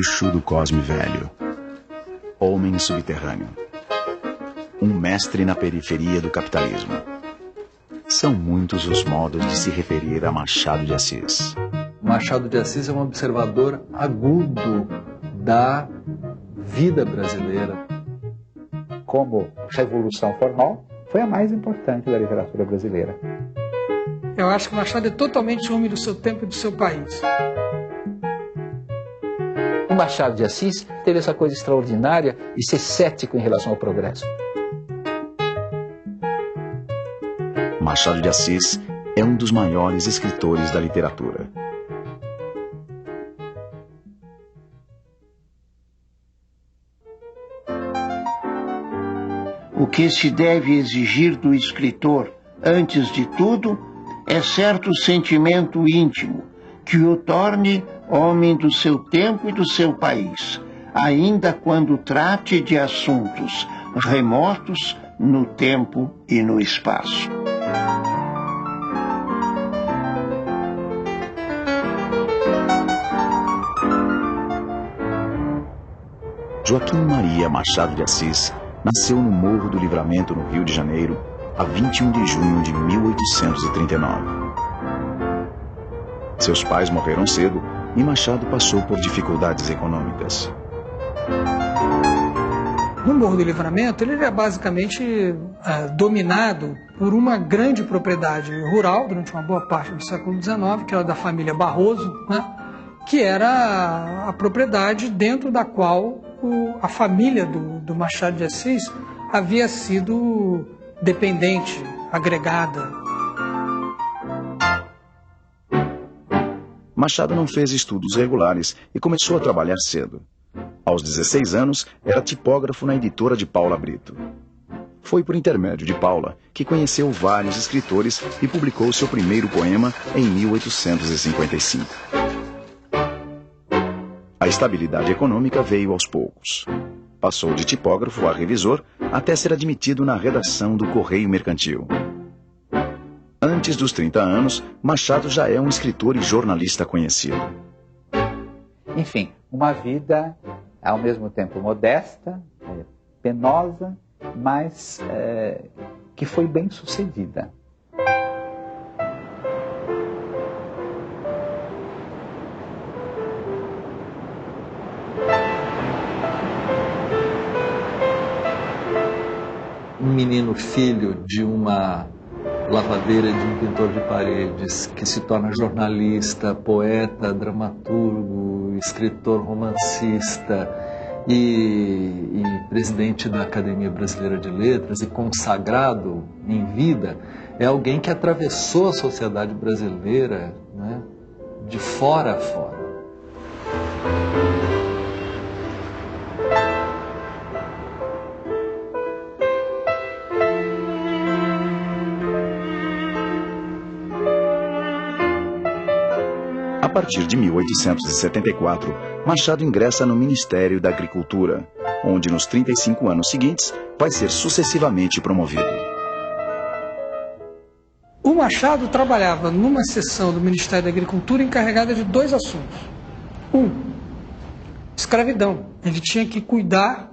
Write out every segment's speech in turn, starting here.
bruxo do Cosme Velho. Homem subterrâneo. Um mestre na periferia do capitalismo. São muitos os modos de se referir a Machado de Assis. Machado de Assis é um observador agudo da vida brasileira. Como revolução formal, foi a mais importante da literatura brasileira. Eu acho que Machado é totalmente homem do seu tempo e do seu país. O Machado de Assis teve essa coisa extraordinária de ser cético em relação ao progresso. Machado de Assis é um dos maiores escritores da literatura. O que se deve exigir do escritor, antes de tudo, é certo sentimento íntimo, que o torne homem do seu tempo e do seu país, ainda quando trate de assuntos remotos no tempo e no espaço. Joaquim Maria Machado de Assis nasceu no Morro do Livramento, no Rio de Janeiro, a 21 de junho de 1839. Seus pais morreram cedo e Machado passou por dificuldades econômicas. No Morro do Livramento, ele era basicamente dominado por uma grande propriedade rural, durante uma boa parte do século XIX, que era da família Barroso, né? Que era a propriedade dentro da qual a família do Machado de Assis havia sido dependente, agregada. Machado não fez estudos regulares e começou a trabalhar cedo. Aos 16 anos, era tipógrafo na editora de Paula Brito. Foi por intermédio de Paula que conheceu vários escritores e publicou seu primeiro poema em 1855. A estabilidade econômica veio aos poucos. Passou de tipógrafo a revisor até ser admitido na redação do Correio Mercantil. Antes dos 30 anos, Machado já é um escritor e jornalista conhecido. Enfim, uma vida ao mesmo tempo modesta, penosa, mas que foi bem sucedida. Um menino filho de uma lavadeira, de um pintor de paredes, que se torna jornalista, poeta, dramaturgo, escritor, romancista e presidente da Academia Brasileira de Letras e consagrado em vida, é alguém que atravessou a sociedade brasileira, né, de fora a fora. A partir de 1874, Machado ingressa no Ministério da Agricultura, onde nos 35 anos seguintes vai ser sucessivamente promovido. O Machado trabalhava numa seção do Ministério da Agricultura encarregada de dois assuntos. Escravidão. Ele tinha que cuidar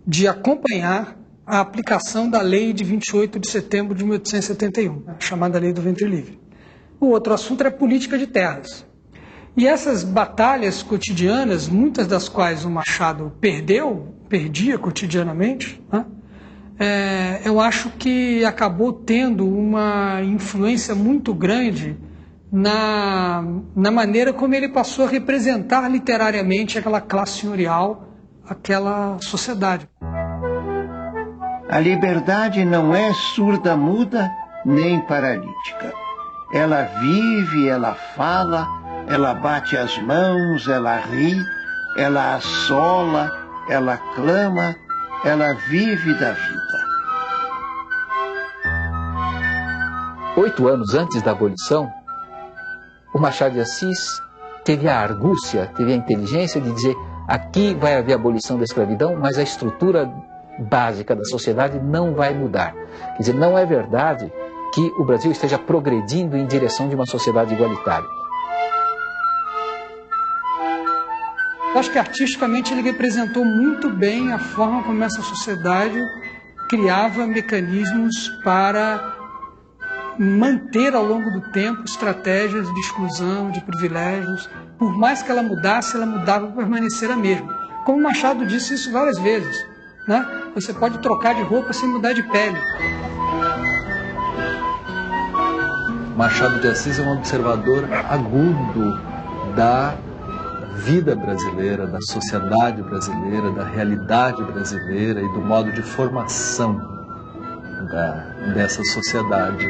de acompanhar a aplicação da lei de 28 de setembro de 1871, a chamada Lei do Ventre Livre. O outro assunto era política de terras. E essas batalhas cotidianas, muitas das quais o Machado perdia cotidianamente, né? Eu acho que acabou tendo uma influência muito grande na maneira como ele passou a representar literariamente aquela classe senhorial, aquela sociedade. A liberdade não é surda-muda nem paralítica. Ela vive, ela fala, ela bate as mãos, ela ri, ela assola, ela clama, ela vive da vida. 8 anos antes da abolição, o Machado de Assis teve a argúcia, teve a inteligência de dizer: aqui vai haver abolição da escravidão, mas a estrutura básica da sociedade não vai mudar. Quer dizer, não é verdade que o Brasil esteja progredindo em direção de uma sociedade igualitária. Eu acho que artisticamente ele representou muito bem a forma como essa sociedade criava mecanismos para manter ao longo do tempo estratégias de exclusão, de privilégios. Por mais que ela mudasse, ela mudava para permanecer a mesma. Como Machado disse isso várias vezes, né? Você pode trocar de roupa sem mudar de pele. Machado de Assis é um observador agudo da vida brasileira, da sociedade brasileira, da realidade brasileira e do modo de formação dessa sociedade.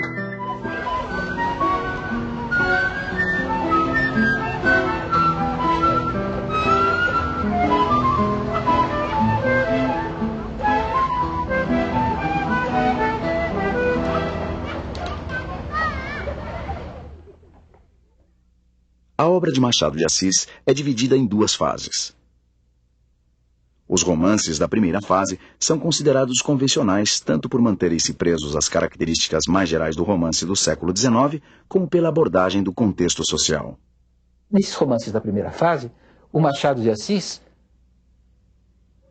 A obra de Machado de Assis é dividida em duas fases. Os romances da primeira fase são considerados convencionais tanto por manterem-se presos às características mais gerais do romance do século XIX, como pela abordagem do contexto social. Nesses romances da primeira fase, o Machado de Assis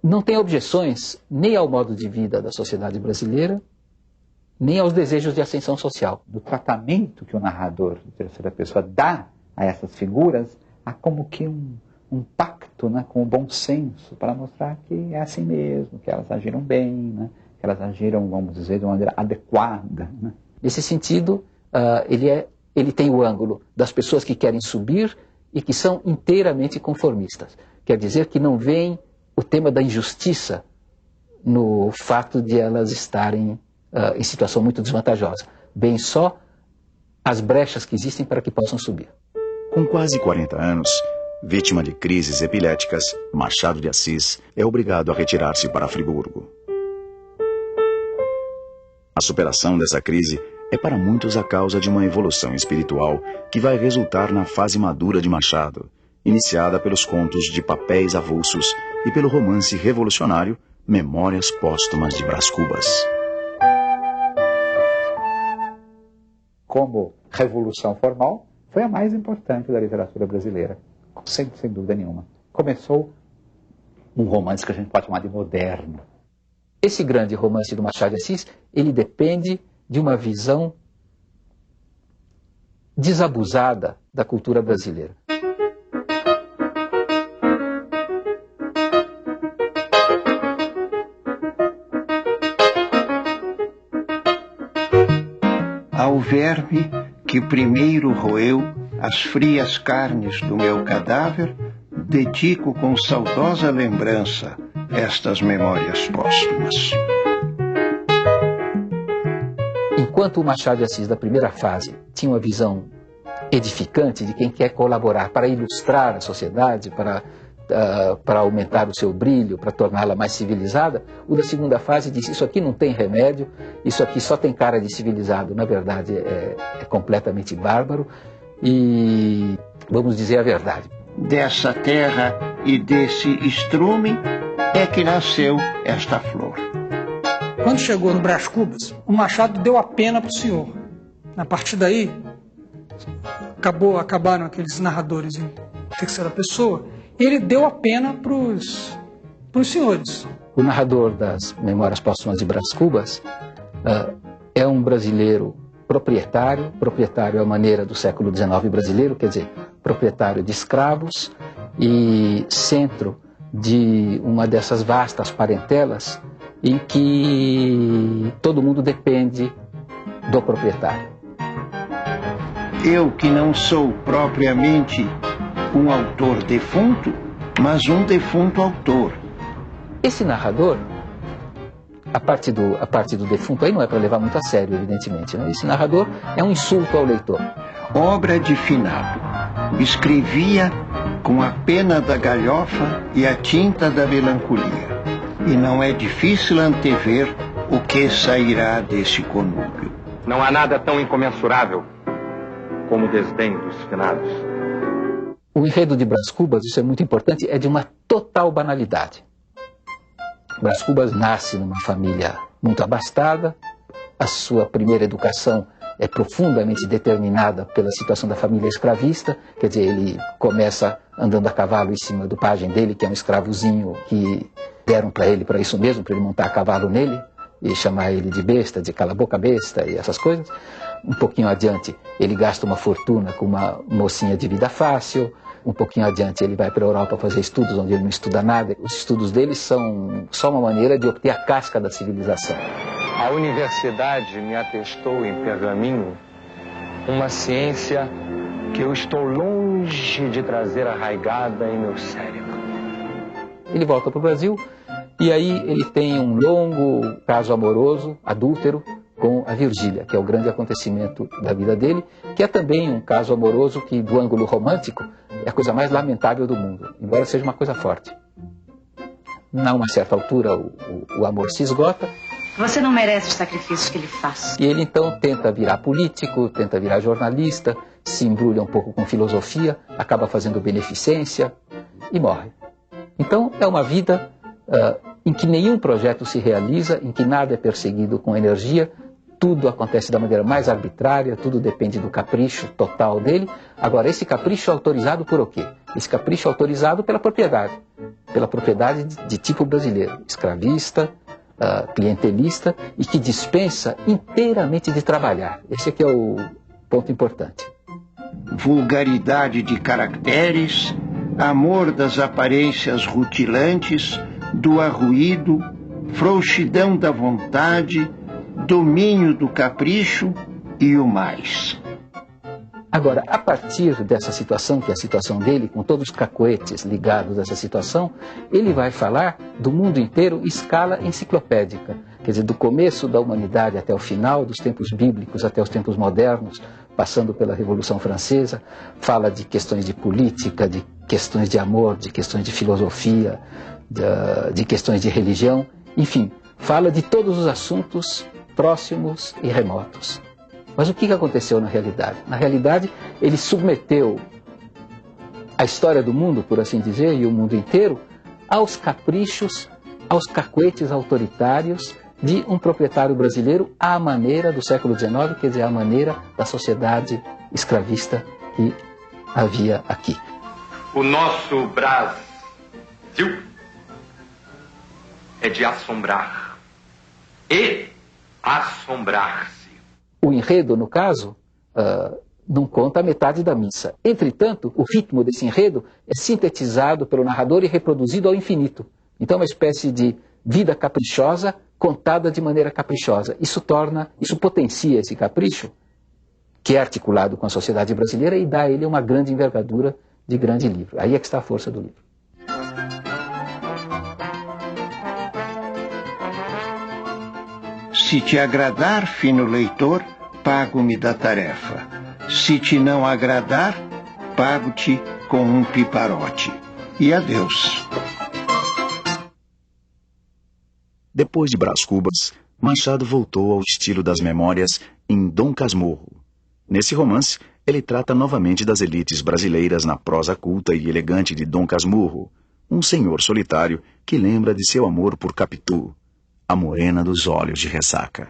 não tem objeções nem ao modo de vida da sociedade brasileira, nem aos desejos de ascensão social. Do tratamento que o narrador de terceira pessoa dá a essas figuras, há como que um pacto, né, com o bom senso, para mostrar que é assim mesmo, que elas agiram bem, né, que elas agiram, vamos dizer, de uma maneira adequada. Né. Nesse sentido, ele tem o ângulo das pessoas que querem subir e que são inteiramente conformistas. Quer dizer que não veem o tema da injustiça no fato de elas estarem em situação muito desvantajosa. Veem só as brechas que existem para que possam subir. Com quase 40 anos, vítima de crises epiléticas, Machado de Assis é obrigado a retirar-se para Friburgo. A superação dessa crise é para muitos a causa de uma evolução espiritual que vai resultar na fase madura de Machado, iniciada pelos contos de papéis avulsos e pelo romance revolucionário Memórias Póstumas de Brás Cubas. Como revolução formal, foi a mais importante da literatura brasileira, sem dúvida nenhuma. Começou um romance que a gente pode chamar de moderno. Esse grande romance do Machado de Assis, ele depende de uma visão desabusada da cultura brasileira. Ao verme que primeiro roeu as frias carnes do meu cadáver, dedico com saudosa lembrança estas memórias póstumas. Enquanto o Machado de Assis, da primeira fase, tinha uma visão edificante de quem quer colaborar para ilustrar a sociedade, para aumentar o seu brilho, para torná-la mais civilizada, o da segunda fase disse: isso aqui não tem remédio, isso aqui só tem cara de civilizado, na verdade é completamente bárbaro, e vamos dizer a verdade. Dessa terra e desse estrume é que nasceu esta flor. Quando chegou no Brás Cubas, o Machado deu a pena para o senhor. A partir daí, acabaram aqueles narradores em terceira pessoa, e ele deu a pena para os senhores. O narrador das Memórias Póstumas de Brás Cubas é um brasileiro proprietário à maneira do século XIX brasileiro, quer dizer, proprietário de escravos e centro de uma dessas vastas parentelas em que todo mundo depende do proprietário. Eu que não sou propriamente um autor defunto, mas um defunto autor. Esse narrador, a parte do defunto aí não é para levar muito a sério, evidentemente, né? Esse narrador é um insulto ao leitor. Obra de finado. Escrevia com a pena da galhofa e a tinta da melancolia. E não é difícil antever o que sairá desse conúbio. Não há nada tão incomensurável como o desdém dos finados. O enredo de Brás Cubas, isso é muito importante, é de uma total banalidade. Brás Cubas nasce numa família muito abastada, a sua primeira educação é profundamente determinada pela situação da família escravista. Quer dizer, ele começa andando a cavalo em cima do pajem dele, que é um escravozinho que deram para ele, para isso mesmo, para ele montar a cavalo nele e chamar ele de besta, de cala-boca besta e essas coisas. Um pouquinho adiante, ele gasta uma fortuna com uma mocinha de vida fácil. Um pouquinho adiante, ele vai para a Europa fazer estudos onde ele não estuda nada. Os estudos dele são só uma maneira de obter a casca da civilização. A universidade me atestou em pergaminho uma ciência que eu estou longe de trazer arraigada em meu cérebro. Ele volta para o Brasil e aí ele tem um longo caso amoroso, adúltero, com a Virgília, que é o grande acontecimento da vida dele, que é também um caso amoroso que, do ângulo romântico, é a coisa mais lamentável do mundo, embora seja uma coisa forte. A uma certa altura, o amor se esgota. Você não merece os sacrifícios que ele faz. E ele, então, tenta virar político, tenta virar jornalista, se embrulha um pouco com filosofia, acaba fazendo beneficência e morre. Então, é uma vida em que nenhum projeto se realiza, em que nada é perseguido com energia, tudo acontece da maneira mais arbitrária, tudo depende do capricho total dele. Agora, esse capricho é autorizado por o quê? Esse capricho é autorizado pela propriedade de tipo brasileiro, escravista, clientelista e que dispensa inteiramente de trabalhar. Esse aqui é o ponto importante. Vulgaridade de caracteres, amor das aparências rutilantes, do arruído, frouxidão da vontade, domínio do capricho e o mais. Agora, a partir dessa situação, que é a situação dele, com todos os cacoetes ligados a essa situação, ele vai falar do mundo inteiro em escala enciclopédica. Quer dizer, do começo da humanidade até o final, dos tempos bíblicos até os tempos modernos, passando pela Revolução Francesa, fala de questões de política, de questões de amor, de questões de filosofia, de questões de religião, enfim, fala de todos os assuntos próximos e remotos. Mas o que aconteceu na realidade? Na realidade, ele submeteu a história do mundo, por assim dizer, e o mundo inteiro, aos caprichos, aos cacuetes autoritários de um proprietário brasileiro à maneira do século XIX, quer dizer, à maneira da sociedade escravista que havia aqui. O nosso Brasil é de assombrar e assombrar-se. O enredo, no caso, não conta a metade da missa. Entretanto, o ritmo desse enredo é sintetizado pelo narrador e reproduzido ao infinito. Então, é uma espécie de vida caprichosa contada de maneira caprichosa. Isso potencia esse capricho, que é articulado com a sociedade brasileira, e dá a ele uma grande envergadura de grande livro. Aí é que está a força do livro. Se te agradar, fino leitor, pago-me da tarefa. Se te não agradar, pago-te com um piparote. E adeus. Depois de Brás Cubas, Machado voltou ao estilo das memórias em Dom Casmurro. Nesse romance, ele trata novamente das elites brasileiras na prosa culta e elegante de Dom Casmurro, um senhor solitário que lembra de seu amor por Capitu, a morena dos olhos de ressaca.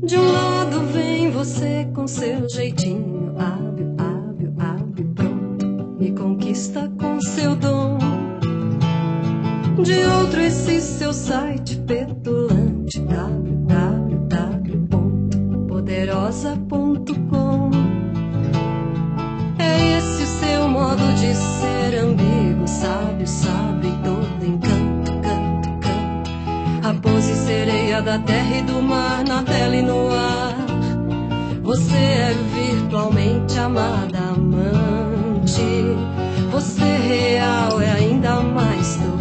De um lado vem você com seu jeitinho hábil, hábil, hábil, pronto, me conquista com seu dom. De outro esse seu site petulante, www.poderosa.com. É esse o seu modo de ser ambíguo, sábio, sábio e todo encanto, canto, canto. Raposa e sereia da terra e do mar, na tela e no ar. Você é virtualmente amada, amante. Você real é ainda mais tocante.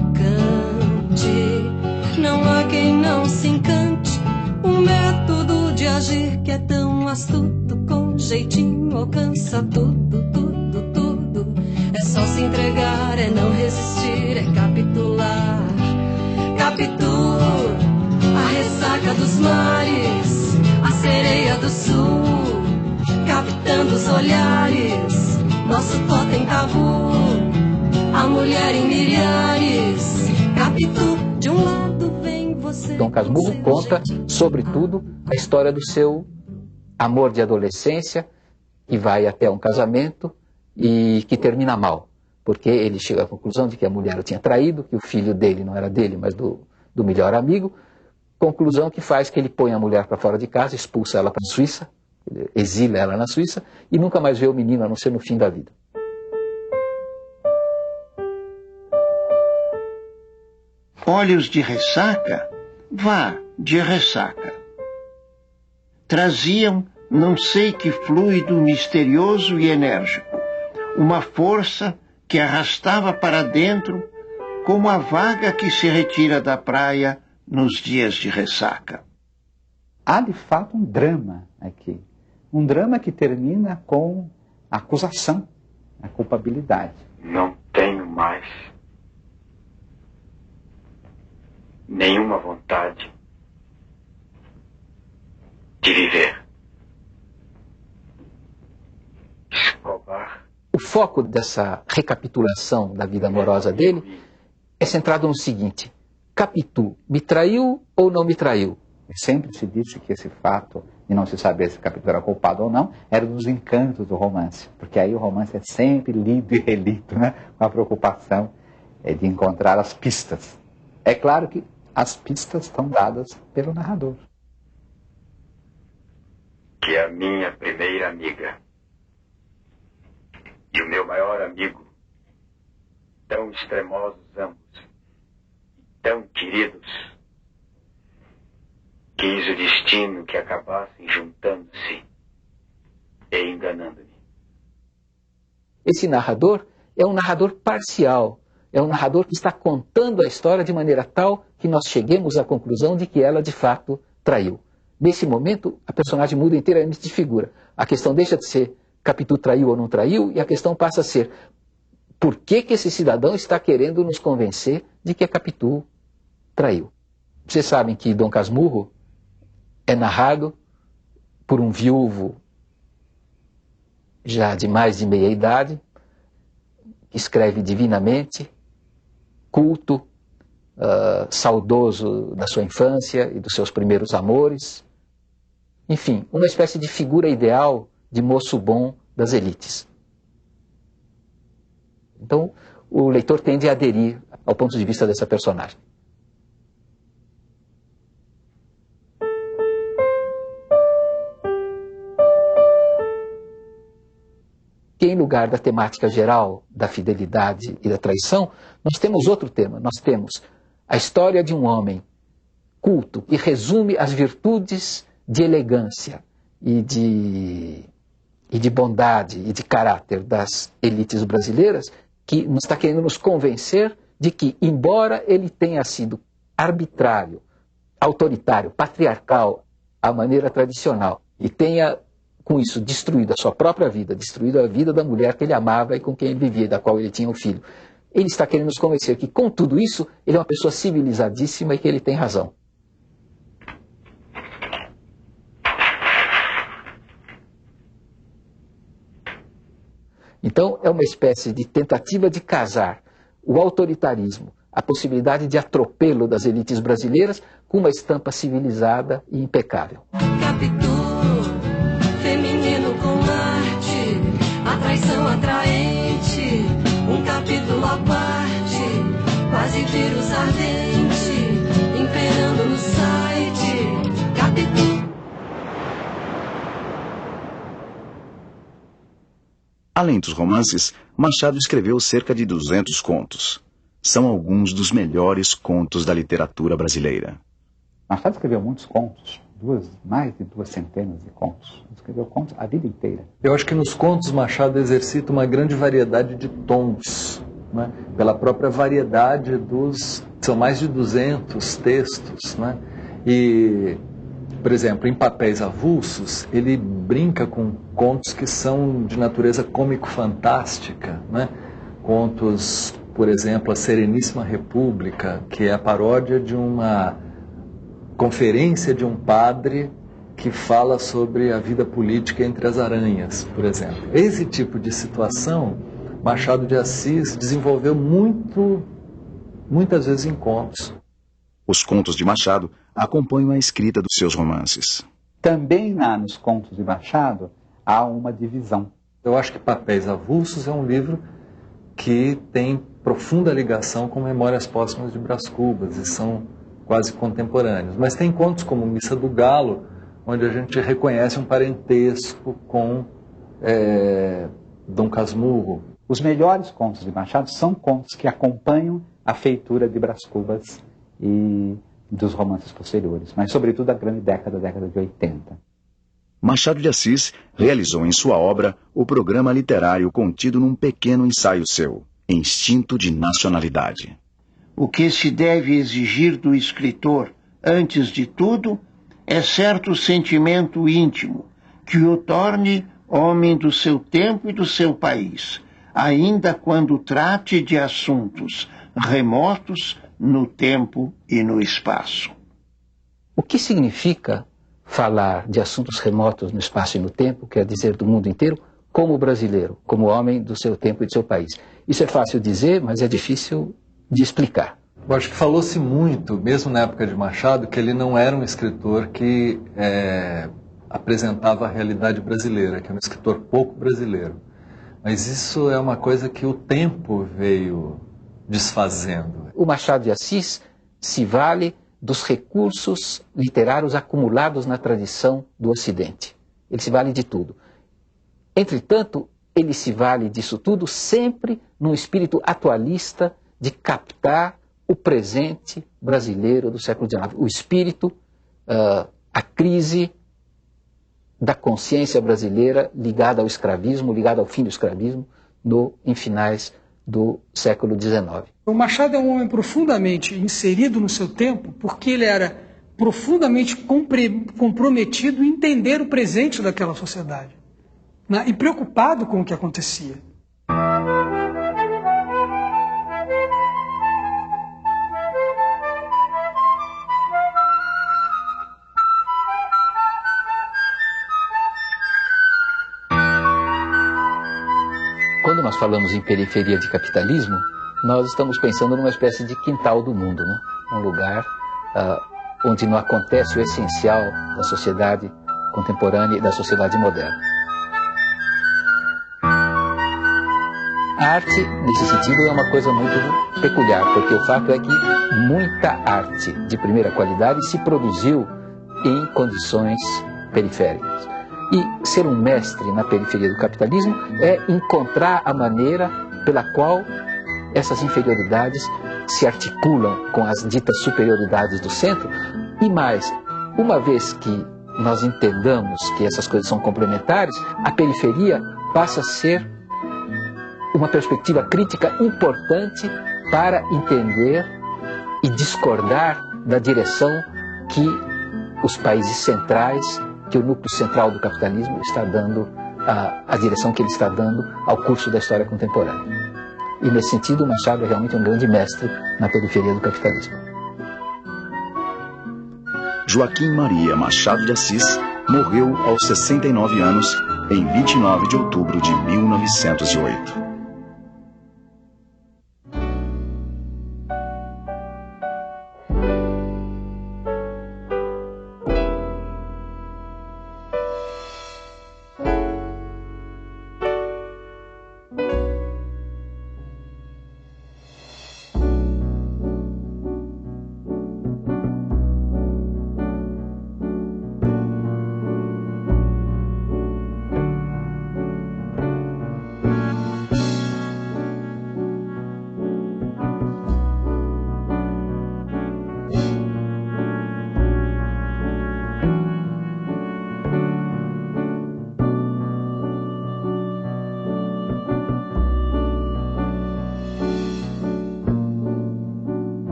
Não há quem não se encante. Um método de agir que é tão astuto, com jeitinho alcança tudo, tudo, tudo. É só se entregar, é não resistir, é capitular. Capitu, a ressaca dos mares, a sereia do sul, captando os olhares, nosso totem tabu, a mulher em milhares. Capitu, de um lado vem você Dom Casmurro conta, sobretudo, a história do seu amor de adolescência, que vai até um casamento e que termina mal, porque ele chega à conclusão de que a mulher o tinha traído, que o filho dele não era dele, mas do melhor amigo, conclusão que faz que ele põe a mulher para fora de casa, expulsa ela para a Suíça, exila ela na Suíça, e nunca mais vê o menino, a não ser no fim da vida. Olhos de ressaca? Vá, de ressaca. Traziam não sei que fluido misterioso e enérgico, uma força que arrastava para dentro como a vaga que se retira da praia nos dias de ressaca. Há, de fato, um drama aqui. Um drama que termina com a acusação, a culpabilidade. Não tenho mais nenhuma vontade de viver. Escobar. O foco dessa recapitulação da vida amorosa dele é centrado no seguinte: Capitu me traiu ou não me traiu? Sempre se disse que esse fato de não se saber se Capitu era culpado ou não era um dos encantos do romance, porque aí o romance é sempre lido e relido, né? Com a preocupação de encontrar as pistas. É claro que as pistas estão dadas pelo narrador. Que a minha primeira amiga e o meu maior amigo, tão extremosos ambos, tão queridos, quis o destino que acabassem juntando-se e enganando-me. Esse narrador é um narrador parcial, é um narrador que está contando a história de maneira tal que nós cheguemos à conclusão de que ela de fato traiu. Nesse momento, a personagem muda inteiramente de figura. A questão deixa de ser Capitu traiu ou não traiu, e a questão passa a ser: por que esse cidadão está querendo nos convencer de que a Capitu traiu? Vocês sabem que Dom Casmurro é narrado por um viúvo já de mais de meia idade, que escreve divinamente, culto, saudoso da sua infância e dos seus primeiros amores. Enfim, uma espécie de figura ideal de moço bom das elites. Então, o leitor tende a aderir ao ponto de vista dessa personagem. Que em lugar da temática geral da fidelidade e da traição, nós temos outro tema. Nós temos a história de um homem culto que resume as virtudes de elegância e de bondade e de caráter das elites brasileiras, que está querendo nos convencer de que, embora ele tenha sido arbitrário, autoritário, patriarcal, à maneira tradicional, e tenha, com isso, destruído a sua própria vida, destruído a vida da mulher que ele amava e com quem ele vivia, da qual ele tinha um filho, ele está querendo nos convencer que, com tudo isso, ele é uma pessoa civilizadíssima e que ele tem razão. Então, é uma espécie de tentativa de casar o autoritarismo, a possibilidade de atropelo das elites brasileiras, com uma estampa civilizada e impecável. Capitu, feminino com arte, a traição atraente, um capítulo à parte, quase vírus ardente, imperando no site. Capitu. Além dos romances, Machado escreveu cerca de 200 contos. São alguns dos melhores contos da literatura brasileira. Machado escreveu muitos contos, mais de 2 centenas de contos. Ele escreveu contos a vida inteira. Eu acho que nos contos Machado exercita uma grande variedade de tons, né? Pela própria variedade são mais de 200 textos, né? E, por exemplo, em Papéis Avulsos, ele brinca com contos que são de natureza cômico-fantástica, né? Contos, por exemplo, A Sereníssima República, que é a paródia de uma conferência de um padre que fala sobre a vida política entre as aranhas, por exemplo. Esse tipo de situação, Machado de Assis desenvolveu muitas vezes em contos. Os contos de Machado acompanham a escrita dos seus romances. Também nos contos de Machado há uma divisão. Eu acho que Papéis Avulsos é um livro que tem profunda ligação com Memórias Póstumas de Brás Cubas e são quase contemporâneos. Mas tem contos como Missa do Galo, onde a gente reconhece um parentesco com Dom Casmurro. Os melhores contos de Machado são contos que acompanham a feitura de Brás Cubas e dos romances posteriores, mas sobretudo a grande década de 80. Machado de Assis realizou em sua obra o programa literário contido num pequeno ensaio seu, Instinto de Nacionalidade. O que se deve exigir do escritor, antes de tudo, é certo sentimento íntimo, que o torne homem do seu tempo e do seu país, ainda quando trate de assuntos remotos no tempo e no espaço. O que significa falar de assuntos remotos no espaço e no tempo, quer dizer do mundo inteiro, como brasileiro, como homem do seu tempo e do seu país? Isso é fácil dizer, mas é difícil de explicar. Eu acho que falou-se muito, mesmo na época de Machado, que ele não era um escritor que apresentava a realidade brasileira, que era um escritor pouco brasileiro. Mas isso é uma coisa que o tempo veio desfazendo. O Machado de Assis se vale dos recursos literários acumulados na tradição do Ocidente. Ele se vale de tudo. Entretanto, ele se vale disso tudo sempre num espírito atualista de captar o presente brasileiro do século XIX. O espírito, a crise da consciência brasileira ligada ao escravismo, ligada ao fim do escravismo, em finais do século XIX. O Machado é um homem profundamente inserido no seu tempo, porque ele era profundamente comprometido em entender o presente daquela sociedade, né? E preocupado com o que acontecia. Quando nós falamos em periferia de capitalismo, nós estamos pensando numa espécie de quintal do mundo, né? Um lugar onde não acontece o essencial da sociedade contemporânea e da sociedade moderna. A arte, nesse sentido, é uma coisa muito peculiar, porque o fato é que muita arte de primeira qualidade se produziu em condições periféricas. E ser um mestre na periferia do capitalismo é encontrar a maneira pela qual essas inferioridades se articulam com as ditas superioridades do centro. E mais, uma vez que nós entendamos que essas coisas são complementares, a periferia passa a ser uma perspectiva crítica importante para entender e discordar da direção que os países centrais, que o núcleo central do capitalismo está dando, a direção que ele está dando ao curso da história contemporânea. E nesse sentido, o Machado é realmente um grande mestre na periferia do capitalismo. Joaquim Maria Machado de Assis morreu aos 69 anos em 29 de outubro de 1908.